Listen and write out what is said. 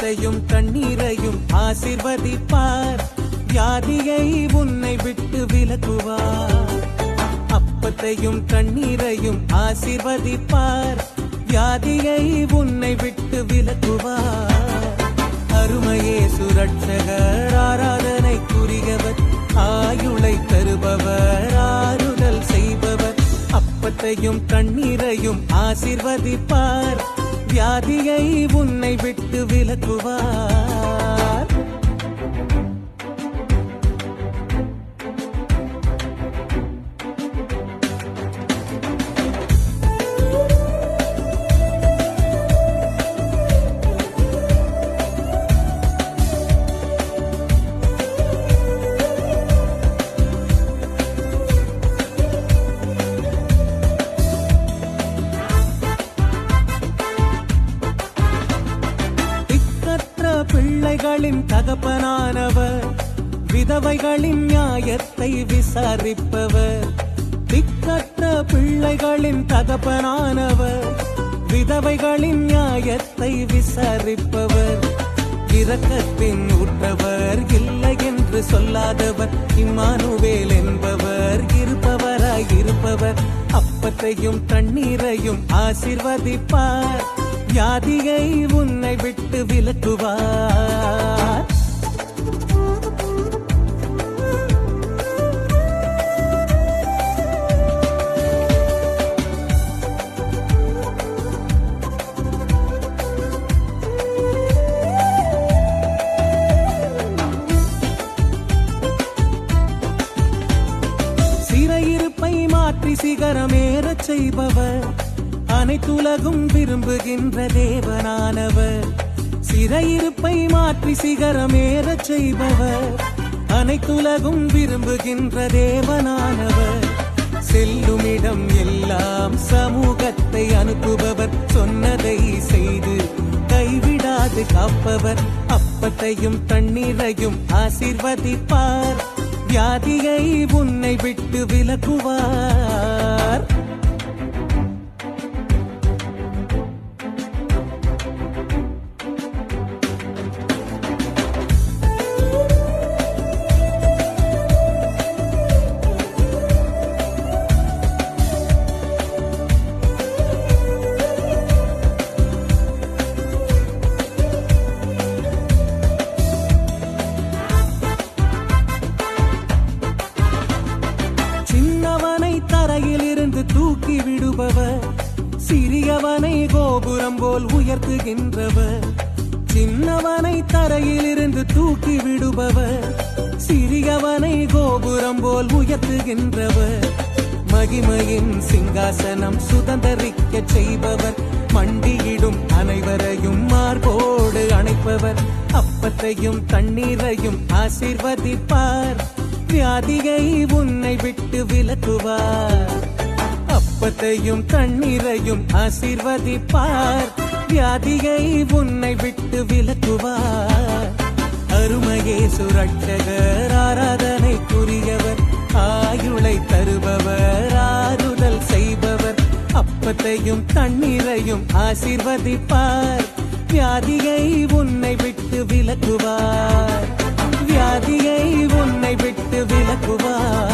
அப்பத்தையும் தண்ணீரையும் ஆசிர்வதிப்பார், வியாதியை உன்னை விட்டு விலக்குவார். அப்பத்தையும் தண்ணீரையும் ஆசிர்வதிப்பார், வியாதியை உன்னை விட்டு விலக்குவார். அருமையே சுரட்சகர், ஆராதனைக்குரியவர், ஆயுளை தருபவர், ஆறுதல் செய்பவர். அப்பத்தையும் தண்ணீரையும் ஆசிர்வதிப்பார், வியாதியை உன்னை விட்டு விலக்குவார். பிள்ளைகளின் தகப்பனானவர், விதவைகளின் நியாயத்தை விசாரிப்பவர். திக்கற்ற பிள்ளைகளின் தகப்பனானவர், விதவைகளின் நியாயத்தை விசாரிப்பவர். இரக்கத்தின் ஊற்றவர், இல்லை என்று சொல்லாதவர், இம்மானுவேல் என்பவர், இருப்பவராய் இருப்பவர். அப்பத்தையும் தண்ணீரையும் ஆசிர்வதிப்பார், வியாதியை உன்னை விட்டு விலக்குவார். சிறையிருப்பை மாற்றி சிகரமேறச் செய்பவர், அனைத்துலகும் விரும்புகின்ற தேவனானவர். சிறையிருப்பை மாற்றி சிகரமேறச் செய்பவர், அனைத்துலகும் விரும்புகின்ற தேவனானவர். செல்லுமிடம் எல்லாம் சமூகத்தை அனுப்புபவர், சொன்னதை செய்து கைவிடாது காப்பவர். அப்பத்தையும் தண்ணீரையும் ஆசிர்வதிப்பார், வியாதியை உன்னை விட்டு விலக்குவார். தரையிலிருந்து தூக்கி விடுபவர், சிறியவனை கோபுரம் போல் உயர்த்துகின்றவர். சின்னவனை தரையிலிருந்து தூக்கி விடுபவர், சிறியவனை கோபுரம் போல் உயர்த்துகின்றவர். மகிமையின் சிங்காசனம் சுதந்தரிக்க செய்பவர், மண்டியிடும் அனைவரையும் மார்போடு அணைப்பவர். அப்பத்தையும் தண்ணீரையும் ஆசிர்வதிப்பார், வியாதியை உன்னை விட்டு விலக்குவார். அப்பத்தையும் தண்ணீரையும் ஆசிர்வதிப்பார், வியாதியை உன்னை விட்டு விலக்குவார். அருமையே சுரட்சகர், ஆராதனைக்குரியவர், ஆயுளை தருபவர், ஆறுதல் செய்பவர். அப்பத்தையும் தண்ணீரையும் ஆசிர்வதிப்பார், வியாதியை உன்னை விட்டு விலக்குவார். வியாதியை உன்னை விட்டு விலக்குவார்.